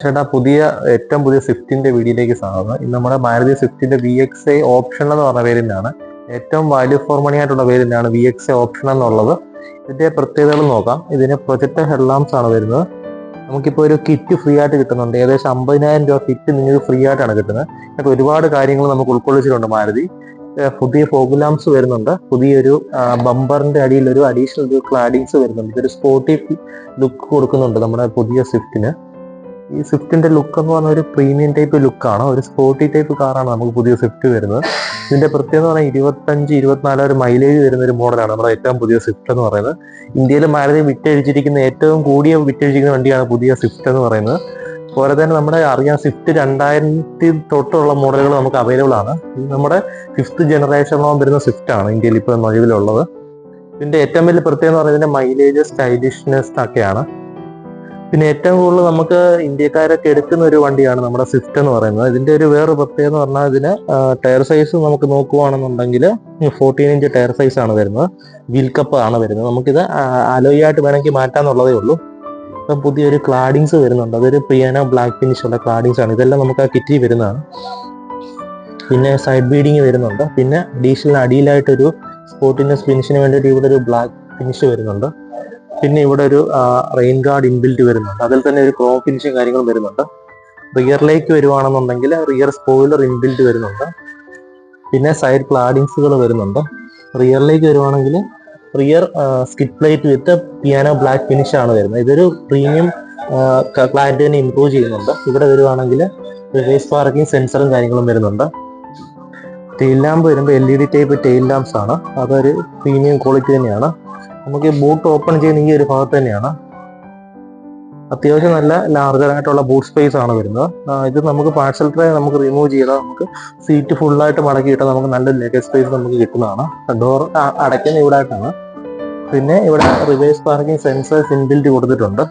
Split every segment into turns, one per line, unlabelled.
ചേട്ടാ ഏറ്റവും പുതിയ സ്വിഫ്റ്റിന്റെ വീഡിയോയിലേക്ക് സ്വാഗതം. ഇന്ന് നമ്മുടെ മാരുതി സ്വിഫ്റ്റിന്റെ VXi ഓപ്ഷൻ എന്ന് പറഞ്ഞ വേരിയന്റാണ്. ഏറ്റവും വാല്യൂ ഫോർ മണി ആയിട്ടുള്ള വേരിയന്റാണ് VXi ഓപ്ഷൻ എന്നുള്ളത്. ഇതിന്റെ പ്രത്യേകതകൾ നോക്കാം. ഇതിന് പ്രൊജക്ടർ ഹെഡ്ലാംപ്സ് ആണ് വരുന്നത്. നമുക്കിപ്പോൾ ഒരു കിറ്റ് ഫ്രീ ആയിട്ട് കിട്ടുന്നുണ്ട്. ഏകദേശം 50,000 രൂപ കിറ്റ് നിങ്ങൾക്ക് ഫ്രീ ആയിട്ടാണ് കിട്ടുന്നത്. എന്നിട്ട് ഒരുപാട് കാര്യങ്ങൾ നമുക്ക് ഉൾക്കൊള്ളിച്ചിട്ടുണ്ട് മാരുതി. പുതിയ ഫോഗ് ലാംപ്സ് വരുന്നുണ്ട്. പുതിയൊരു ബമ്പറിന്റെ അടിയിൽ ഒരു അഡീഷണൽ ഒരു ക്ലാഡിങ്സ് വരുന്നുണ്ട്. ഇതൊരു സ്പോർട്ടി ലുക്ക് കൊടുക്കുന്നുണ്ട് നമ്മുടെ പുതിയ സ്വിഫ്റ്റിന്. ഈ സ്വിഫ്റ്റിന്റെ ലുക്ക് എന്ന് പറഞ്ഞാൽ ഒരു പ്രീമിയം ടൈപ്പ് ലുക്കാണ്. ഒരു സ്പോർട്ടി ടൈപ്പ് കാറാണ് നമുക്ക് പുതിയ സ്വിഫ്റ്റ് വരുന്നത്. ഇതിന്റെ പ്രത്യേകത എന്ന് പറഞ്ഞാൽ 25-24 ഒരു മൈലേജ് വരുന്ന ഒരു മോഡലാണ് നമ്മുടെ ഏറ്റവും പുതിയ സ്വിഫ്റ്റ് എന്ന് പറയുന്നത്. ഇന്ത്യയിൽ മാരുതി വിറ്റഴിച്ചിരിക്കുന്ന ഏറ്റവും വിറ്റഴിച്ചിരിക്കുന്ന വണ്ടിയാണ് പുതിയ സ്വിഫ്റ്റ് എന്ന് പറയുന്നത്. അതുപോലെ തന്നെ നമ്മുടെ അറിയാം സ്വിഫ്റ്റ് 2000 തൊട്ടുള്ള മോഡലുകൾ നമുക്ക് അവൈലബിൾ ആണ്. നമ്മുടെ 5th ജനറേഷനോളം വരുന്ന സ്വിഫ്റ്റ് ആണ് ഇന്ത്യയിൽ ഇപ്പോൾ നിലവിലുള്ളത്. ഇതിന്റെ ഏറ്റവും വലിയ പ്രത്യേകത എന്ന് പറയുന്നത് മൈലേജ്, സ്റ്റൈലിഷ്നെസ് ഒക്കെയാണ്. പിന്നെ ഏറ്റവും കൂടുതൽ നമുക്ക് ഇന്ത്യക്കാരൊക്കെ എടുക്കുന്ന ഒരു വണ്ടിയാണ് നമ്മുടെ സ്വിഫ്റ്റ് എന്ന് പറയുന്നത്. ഇതിന്റെ ഒരു വേറെ പ്രത്യേകത എന്ന് പറഞ്ഞാൽ ഇതിന് ടയർ സൈസ് നമുക്ക് നോക്കുവാണെന്നുണ്ടെങ്കിൽ 14 ഇഞ്ച് ടയർ സൈസ് ആണ് വരുന്നത്. വീൽ കപ്പ് ആണ് വരുന്നത്. നമുക്കിത് അലോയ് ആയിട്ട് വേണമെങ്കിൽ മാറ്റാന്നുള്ളതേ ഉള്ളൂ. ഇപ്പം പുതിയൊരു ക്ലാഡിങ്സ് വരുന്നുണ്ട്. അതൊരു പിയാനോ ബ്ലാക്ക് ഫിനിഷ് ഉള്ള ക്ലാഡിങ്സ് ആണ്. ഇതെല്ലാം നമുക്ക് ആ കിറ്റിൽ വരുന്നതാണ്. പിന്നെ സൈഡ് ബീഡിങ് വരുന്നുണ്ട്. പിന്നെ അഡീഷണൽ അടിയിലായിട്ടൊരു സ്പോർട്ടിനെസ് ഫിനിഷിന് വേണ്ടിയിട്ട് ഇവിടെ ഒരു ബ്ലാക്ക് ഫിനിഷ് വരുന്നുണ്ട്. പിന്നെ ഇവിടെ ഒരു റെയിൻ ഗാർഡ് ഇൻബിൽറ്റ് വരുന്നുണ്ട്. അതിൽ തന്നെ ഒരു ക്രോം ഫിനിഷും കാര്യങ്ങളും വരുന്നുണ്ട്. റിയറിലേക്ക് വരുവാണെന്നുണ്ടെങ്കിൽ റിയർ സ്പോയിലർ ഇൻബിൽറ്റ് വരുന്നുണ്ട്. പിന്നെ സൈഡ് ക്ലാഡിങ്സുകൾ വരുന്നുണ്ട്. റിയറിലേക്ക് വരുവാണെങ്കിൽ റിയർ സ്കിഡ് പ്ലേറ്റ് വിത്ത് പിയാനോ ബ്ലാക്ക് ഫിനിഷ് ആണ് വരുന്നത്. ഇതൊരു പ്രീമിയം ക്ലാരിറ്റി തന്നെ ഇംപ്രൂവ് ചെയ്യുന്നുണ്ട്. ഇവിടെ വരുവാണെങ്കിൽ റിവേഴ്സ് പാർക്കിംഗ് സെൻസറും കാര്യങ്ങളും വരുന്നുണ്ട്. ടെയിൽ ലാമ്പ് വരുമ്പോൾ LED ടൈപ്പ് ടെയിൽ ലാംപ്സ് ആണ്. അതൊരു പ്രീമിയം ക്വാളിറ്റി തന്നെയാണ്. നമുക്ക് ബൂട്ട് ഓപ്പൺ ചെയ്യുന്ന ഈ ഒരു ഭാഗത്ത് തന്നെയാണ്. അത്യാവശ്യം നല്ല ലാർജർ ആയിട്ടുള്ള ബൂട്ട് സ്പേസ് ആണ് വരുന്നത്. ഇത് നമുക്ക് പാർസൽ ട്രേ നമുക്ക് റിമൂവ് ചെയ്താൽ നമുക്ക് സീറ്റ് ഫുള്ളായിട്ട് മടക്കിയിട്ടാൽ നമുക്ക് നല്ല ലെഗ് സ്പേസ് നമുക്ക് കിട്ടുന്നതാണ്. ഡോർ അടയ്ക്കുന്ന ഇവിടെ ആയിട്ടാണ്. പിന്നെ ഇവിടെ റിവേഴ്സ് പാർക്കിംഗ് സെൻസേഴ്സ് ഇൻബിൽറ്റ് കൊടുത്തിട്ടുണ്ട്.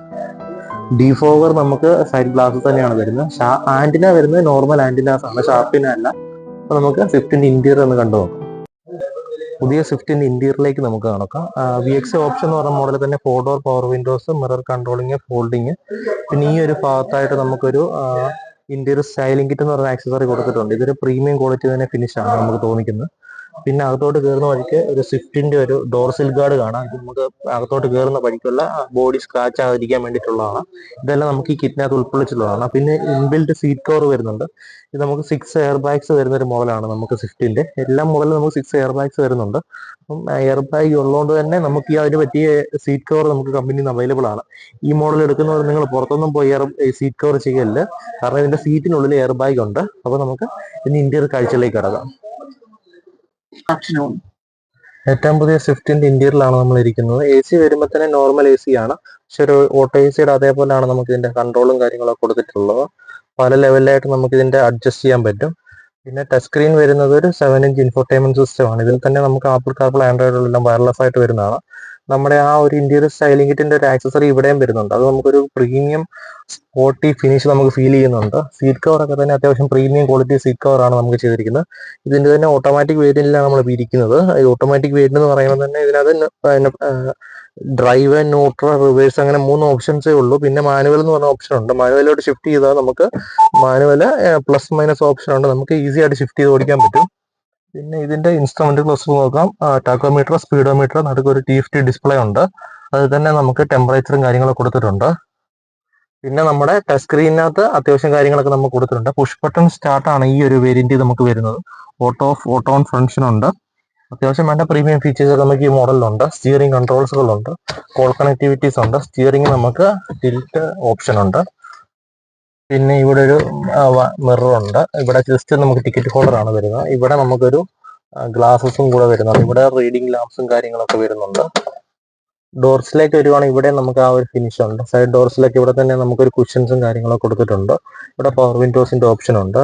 ഡിഫോഗർ നമുക്ക് സൈഡ് ഗ്ലാസ് തന്നെയാണ് വരുന്നത്. ആന്റിന വരുന്നത് നോർമൽ ആന്റിനാസ് ആണ്, ഷാർപ്പിന അല്ല. അപ്പൊ നമുക്ക് സ്വിഫ്റ്റിന്റെ ഇന്റീരിയർ ഒന്ന് കണ്ടു നോക്കാം. പുതിയ സ്വിഫ്റ്റിന്റെ ഇന്റീരിയറിലേക്ക് നമുക്ക് നടക്കാം. VXi ഓപ്ഷൻ എന്ന് പറഞ്ഞ മോഡലിൽ തന്നെ 4 door power Windows, mirror controlling, folding. പിന്നെ ഈ ഒരു ഭാഗത്തായിട്ട് നമുക്കൊരു ഇന്റീരിയർ സ്റ്റൈലിംഗ് കിറ്റ് എന്ന് പറഞ്ഞ ആക്സസറി കൊടുത്തിട്ടുണ്ട്. ഇതൊരു പ്രീമിയം ക്വാളിറ്റി തന്നെ ഫിനിഷ് ആണ് നമുക്ക് തോന്നിക്കുന്നത്. പിന്നെ അകത്തോട്ട് കയറുന്ന വഴിക്ക് ഒരു സ്വിഫ്റ്റിന്റെ ഒരു ഡോർസിൽ ഗാർഡ് കാണാം. ഇത് നമുക്ക് അകത്തോട്ട് കയറുന്ന വഴിക്കുള്ള ബോഡി സ്ക്രാച്ച് ആകാതിരിക്കാൻ വേണ്ടിയിട്ടുള്ളതാണ്. ഇതെല്ലാം നമുക്ക് ഈ കിറ്റിനകത്ത് ഉൾക്കൊള്ളിച്ചിട്ടുള്ളതാണ്. പിന്നെ ഇൻബിൽറ്റ് സീറ്റ് കവർ വരുന്നുണ്ട്. ഇത് നമുക്ക് 6 എയർ ബാഗ്സ് വരുന്ന ഒരു മോഡലാണ് നമുക്ക് സ്വിഫ്റ്റിന്റെ. എല്ലാ മോഡലും നമുക്ക് 6 എയർ ബാഗ്സ് വരുന്നുണ്ട്. അപ്പം എയർ ബാഗ് ഉള്ളതുകൊണ്ട് തന്നെ നമുക്ക് ഈ അതിന് പറ്റിയ സീറ്റ് കവർ നമുക്ക് കമ്പനിയിൽ നിന്ന് അവൈലബിൾ ആണ്. ഈ മോഡൽ എടുക്കുന്നവർ നിങ്ങൾ പുറത്തൊന്നും പോയി സീറ്റ് കവർ ചെയ്യല്ല. കാരണം ഇതിന്റെ സീറ്റിനുള്ളിൽ എയർ ബാഗ് ഉണ്ട്. അപ്പൊ നമുക്ക് ഇതിന്റെ ഇന്റീരിയർ കാഴ്ചയിലേക്ക് കടക്കാം. ഏറ്റവും പുതിയ സ്വിഫ്റ്റിന്റെ ഇന്റീരിയറിലാണ് നമ്മൾ ഇരിക്കുന്നത്. AC വരുമ്പോൾ തന്നെ നോർമൽ AC ആണ്. പക്ഷെ ഒരു ഓട്ടോ ACയുടെ അതേപോലെയാണ് നമുക്ക് ഇതിന്റെ കൺട്രോളും കാര്യങ്ങളൊക്കെ കൊടുത്തിട്ടുള്ളത്. പല ലെവലിലായിട്ട് നമുക്ക് ഇതിന്റെ അഡ്ജസ്റ്റ് ചെയ്യാൻ പറ്റും. പിന്നെ ടച്ച് സ്ക്രീൻ വരുന്നത് ഒരു 7 ഇഞ്ച് ഇൻഫോർടൈൻമെന്റ് സിസ്റ്റം ആണ്. ഇതിൽ തന്നെ നമുക്ക് ആപ്പിൾ കാർപ്ലേ, ആൻഡ്രോയിഡ് എല്ലാം വയർലെസ് ആയിട്ട് വരുന്നതാണ്. നമ്മുടെ ആ ഒരു ഇന്റീരിയർ സ്റ്റൈലിംഗ് കിറ്റിന്റെ ഒരു ആക്സസറി ഇവിടെയും വരുന്നുണ്ട്. അത് നമുക്കൊരു പ്രീമിയം സ്പോർട്ടി ഫിനിഷ് നമുക്ക് ഫീൽ ചെയ്യുന്നുണ്ട്. സീറ്റ് കവർ ഒക്കെ തന്നെ അത്യാവശ്യം പ്രീമിയം ക്വാളിറ്റി സീറ്റ് കവർ ആണ് നമുക്ക് ചെയ്തിരിക്കുന്നത്. ഇതിന്റെ തന്നെ ഓട്ടോമാറ്റിക് വേരിയന്റിലാണ് നമ്മൾ ഇരിക്കുന്നത്. ഈ ഓട്ടോമാറ്റിക് വേരിയന്റ് എന്ന് പറയുമ്പോൾ തന്നെ ഇതിനകത്ത് ഡ്രൈവ്, ന്യൂട്രൽ, റിവേഴ്സ് അങ്ങനെ 3 ഓപ്ഷൻസേ ഉള്ളൂ. പിന്നെ മാനുവൽ എന്ന് പറഞ്ഞ ഓപ്ഷൻ ഉണ്ട്. മാനുവലോട്ട് ഷിഫ്റ്റ് ചെയ്താൽ നമുക്ക് മാനുവല് പ്ലസ് മൈനസ് ഓപ്ഷൻ ഉണ്ട്. നമുക്ക് ഈസി ആയിട്ട് ഷിഫ്റ്റ് ചെയ്ത് ഓടിക്കാൻ പറ്റും. പിന്നെ ഇതിന്റെ ഇൻസ്ട്രുമെന്റ് ക്ലസ്റ്റർ നോക്കാം. ടാക്കോമീറ്റർ, സ്പീഡോമീറ്റർ, നടുക്ക് ഒരു TFT ഡിസ്പ്ലേ ഉണ്ട്. അത് തന്നെ നമുക്ക് ടെമ്പറേച്ചറും കാര്യങ്ങളൊക്കെ കൊടുത്തിട്ടുണ്ട്. പിന്നെ നമ്മുടെ ടച്ച് സ്ക്രീനിനകത്ത് അത്യാവശ്യം കാര്യങ്ങളൊക്കെ നമുക്ക് കൊടുത്തിട്ടുണ്ട്. പുഷ് ബട്ടൺ സ്റ്റാർട്ട് ആണ് ഈ ഒരു വേരിയന്റ് നമുക്ക് വരുന്നത്. ഓട്ടോ ഓൺ ഫംഗ്ഷൻ ഉണ്ട്. അത്യാവശ്യം വേണ്ട പ്രീമിയം ഫീച്ചേഴ്സ് ഒക്കെ നമുക്ക് ഈ മോഡലിലുണ്ട്. സ്റ്റിയറിംഗ് കൺട്രോൾസുകളുണ്ട്, കോൾ കണക്ടിവിറ്റീസ് ഉണ്ട്. സ്റ്റിയറിംഗ് നമുക്ക് ടിൽറ്റ് ഓപ്ഷൻ ഉണ്ട്. പിന്നെ ഇവിടെ ഒരു മിറർ ഉണ്ട്. ഇവിടെ ജസ്റ്റ് നമുക്ക് ടിക്കറ്റ് ഹോൾഡർ ആണ് വരുന്നത്. ഇവിടെ നമുക്കൊരു ഗ്ലാസസും കൂടെ വരുന്നുണ്ട്. ഇവിടെ റീഡിംഗ് ലാംപ്സും കാര്യങ്ങളൊക്കെ വരുന്നുണ്ട്. ഡോർസിലേക്ക് വരുവാണെങ്കിൽ ഇവിടെ നമുക്ക് ആ ഒരു ഫിനിഷ് ഉണ്ട്. സൈഡ് ഡോർസിലേക്ക് ഇവിടെ തന്നെ നമുക്കൊരു കുഷൻസും കാര്യങ്ങളൊക്കെ കൊടുത്തിട്ടുണ്ട്. ഇവിടെ പവർ വിൻഡോസിന്റെ ഓപ്ഷൻ ഉണ്ട്.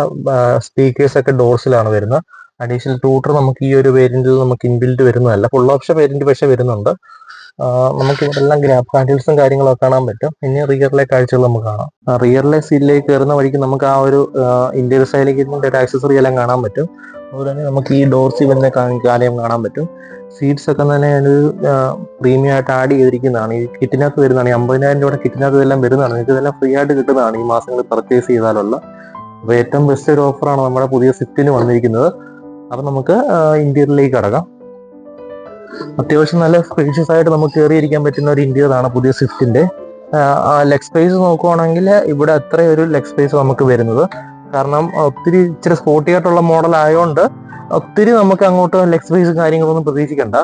സ്പീക്കേഴ്സ് ഒക്കെ ഡോർസിലാണ് വരുന്നത്. അഡീഷണൽ ട്യൂട്ടർ നമുക്ക് ഈ ഒരു വേരിയന്റിൽ നമുക്ക് ഇൻബിൽറ്റ് വരുന്നതല്ല. ഫുൾ ഓപ്ഷൻ വേരിയന്റ് പക്ഷേ വരുന്നുണ്ട്. നമുക്ക് ഇവിടെ എല്ലാം ഗ്രാബ് ഹാൻഡിൽസും കാര്യങ്ങളൊക്കെ കാണാൻ പറ്റും. ഇനി റിയറിലെ കാഴ്ചകൾ നമുക്ക് കാണാം. റിയറിലെ സീറ്റിലേക്ക് കയറുന്ന വഴിക്ക് നമുക്ക് ആ ഒരു ഇന്റീരിയർ സ്റ്റൈലിംഗ് ഒരു ആക്സസറി എല്ലാം കാണാൻ പറ്റും. അതുപോലെ തന്നെ നമുക്ക് ഈ ഡോർസി വരുന്ന കാര്യം കാണാൻ പറ്റും. സീറ്റ്സ് ഒക്കെ തന്നെ ഒരു പ്രീമിയം ആയിട്ട് ആഡ് ചെയ്തിരിക്കുന്നതാണ്. ഈ കിറ്റിനകത്ത് വരുന്നതാണ്. ഈ 50,000 രൂപയുടെ കിറ്റിനകത്ത് ഇതെല്ലാം വരുന്നതാണ്. നിങ്ങൾക്ക് ഇതെല്ലാം ഫ്രീ ആയിട്ട് കിട്ടുന്നതാണ് ഈ മാസങ്ങളിൽ പർച്ചേസ് ചെയ്താലുള്ള. അപ്പോൾ ഏറ്റവും ബെസ്റ്റ് ഒരു ഓഫറാണ് നമ്മുടെ പുതിയ സ്വിഫ്റ്റിന് വന്നിരിക്കുന്നത്. അപ്പം നമുക്ക് ഇന്റീരിയറിലേക്ക് കടക്കാം. അത്യാവശ്യം നല്ല സ്പേഷ്യസ് ആയിട്ട് നമുക്ക് കയറിയിരിക്കാൻ പറ്റുന്ന ഒരു ഇന്റീരിയർ ആണ് പുതിയ സ്വിഫ്റ്റിന്റെ. ലെഗ് സ്പേസ് നോക്കുവാണെങ്കിൽ ഇവിടെ അത്രയും ഒരു ലെഗ് സ്പേസ് നമുക്ക് വരുന്നത്. കാരണം ഒത്തിരി ഇച്ചിരി സ്പോർട്ടി ആയിട്ടുള്ള മോഡൽ ആയതുകൊണ്ട് ഒത്തിരി നമുക്ക് അങ്ങോട്ട് ലെഗ് സ്പേസും കാര്യങ്ങളൊന്നും പ്രതീക്ഷിക്കണ്ട.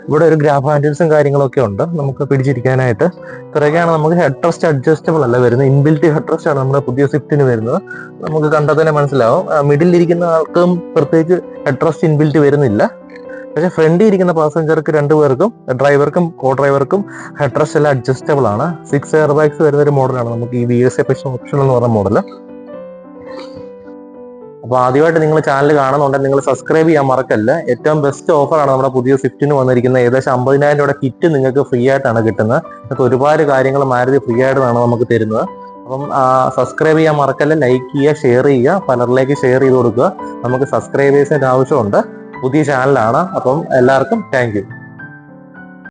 ഇവിടെ ഒരു ഗ്രാബ് ഹാൻഡിൽസും കാര്യങ്ങളൊക്കെ ഉണ്ട് നമുക്ക് പിടിച്ചിരിക്കാനായിട്ട്. ഇത്രയൊക്കെയാണ്. നമുക്ക് ഹെഡ് റെസ്റ്റ് അഡ്ജസ്റ്റബിൾ അല്ല വരുന്നത്, ഇൻബിൽറ്റ് ഹെഡ് റെസ്റ്റ് ആണ് നമ്മുടെ പുതിയ സ്വിഫ്റ്റിന് വരുന്നത്. നമുക്ക് കണ്ടാൽ തന്നെ മനസ്സിലാവും. മിഡിൽ ഇരിക്കുന്ന ആൾക്കും പ്രത്യേകിച്ച് ഹെഡ് റെസ്റ്റ് ഇൻബിൽറ്റ് വരുന്നില്ല. പക്ഷെ ഫ്രണ്ടിൽ ഇരിക്കുന്ന പാസഞ്ചർക്ക് 2 പേർക്കും, ഡ്രൈവർക്കും കോ ഡ്രൈവർക്കും ഹെഡ് റെസ്റ്റ് എല്ലാം അഡ്ജസ്റ്റബിൾ ആണ്. 6 എയർ ബാഗ്സ് വരുന്ന ഒരു മോഡലാണ് നമുക്ക് ഈ VXA ഓപ്ഷൻ എന്ന് പറഞ്ഞ മോഡൽ. അപ്പോൾ ആദ്യമായിട്ട് നിങ്ങൾ ചാനൽ കാണുന്നുണ്ടെങ്കിൽ നിങ്ങൾ സബ്സ്ക്രൈബ് ചെയ്യാൻ മറക്കല്ല. ഏറ്റവും ബെസ്റ്റ് ഓഫറാണ് നമ്മുടെ പുതിയ സ്വിഫ്റ്റിന് വന്നിരിക്കുന്നത്. ഏകദേശം 50,000 രൂപയുടെ കിറ്റ് നിങ്ങൾക്ക് ഫ്രീ ആയിട്ടാണ് കിട്ടുന്നത്. നിങ്ങൾക്ക് ഒരുപാട് കാര്യങ്ങൾ മാരുതി ഫ്രീ ആയിട്ടാണ് നമുക്ക് തരുന്നത്. അപ്പം സബ്സ്ക്രൈബ് ചെയ്യാൻ മറക്കല്ല. ലൈക്ക് ചെയ്യുക, ഷെയർ ചെയ്യുക, പലരിലേക്ക് ഷെയർ ചെയ്ത് കൊടുക്കുക. നമുക്ക് സബ്സ്ക്രൈബേഴ്സിന്റെ ആവശ്യമുണ്ട്. പുതിയ ചാനലാണ്. അപ്പം എല്ലാവർക്കും താങ്ക് യു.